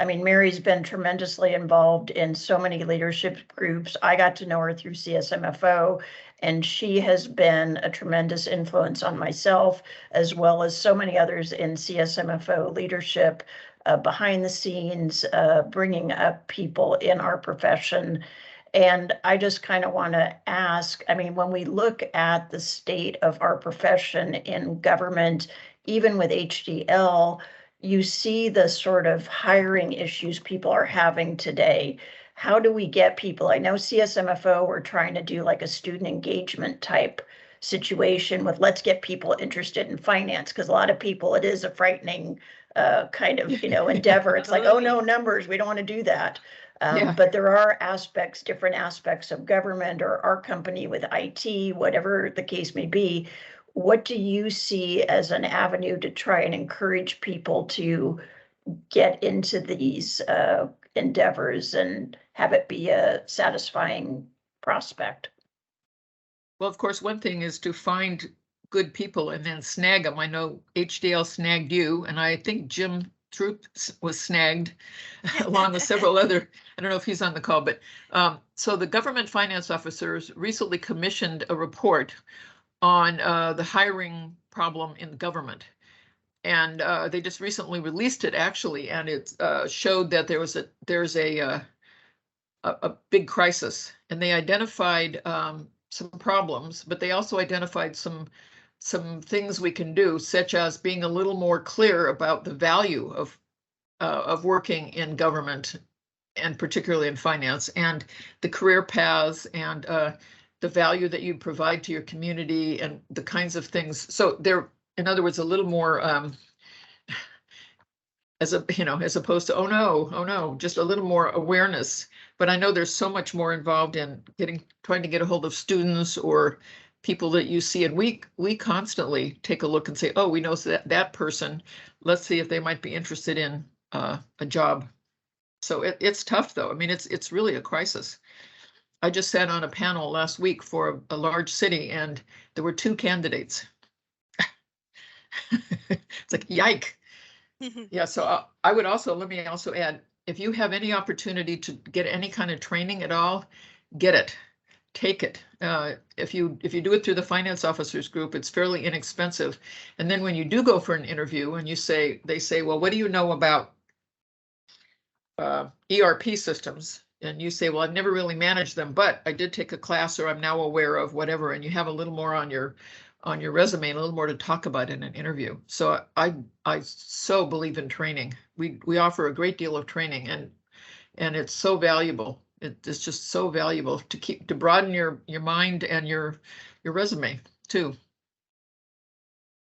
I mean, Mary's been tremendously involved in so many leadership groups. I got to know her through CSMFO, and she has been a tremendous influence on myself, as well as so many others in CSMFO leadership, behind the scenes, bringing up people in our profession. And I just kind of want to ask, I mean, when we look at the state of our profession in government, even with HdL, you see the sort of hiring issues people are having today. How do we get people? I know CSMFO, we're trying to do like a student engagement type situation with let's get people interested in finance, because a lot of people, it is a frightening kind of, endeavor. It's like, oh no, numbers, we don't want to do that. But there are aspects, different aspects of government or our company with IT, whatever the case may be. What do you see as an avenue to try and encourage people to get into these endeavors and have it be a satisfying prospect? Well, of course, one thing is to find good people and then snag them. I know HdL snagged you, and I think Jim Troop was snagged along with several other, I don't know if he's on the call, but so the government finance officers recently commissioned a report on the hiring problem in government. And they just recently released it, actually, and it showed that there's a big crisis, and they identified some problems, but they also identified some things we can do, such as being a little more clear about the value of working in government, and particularly in finance, and the career paths, and the value that you provide to your community, and the kinds of things. So they're, in other words, a little more as opposed to, oh no, just a little more awareness. But I know there's so much more involved in trying to get a hold of students or people that you see, and we constantly take a look and say, oh, we know that person, let's see if they might be interested in a job. So it's tough, though. I mean, it's really a crisis. I just sat on a panel last week for a large city, and there were 2 candidates. It's like, yike. Yeah, so let me also add, if you have any opportunity to get any kind of training at all, get it, take it. If you do it through the finance officers group, it's fairly inexpensive. And then when you do go for an interview and they say, well, what do you know about ERP systems? And you say, well, I've never really managed them, but I did take a class, or I'm now aware of whatever, and you have a little more on your resume and a little more to talk about in an interview. So I so believe in training. We offer a great deal of training, and it's so valuable. It's just so valuable to broaden your mind and your resume too.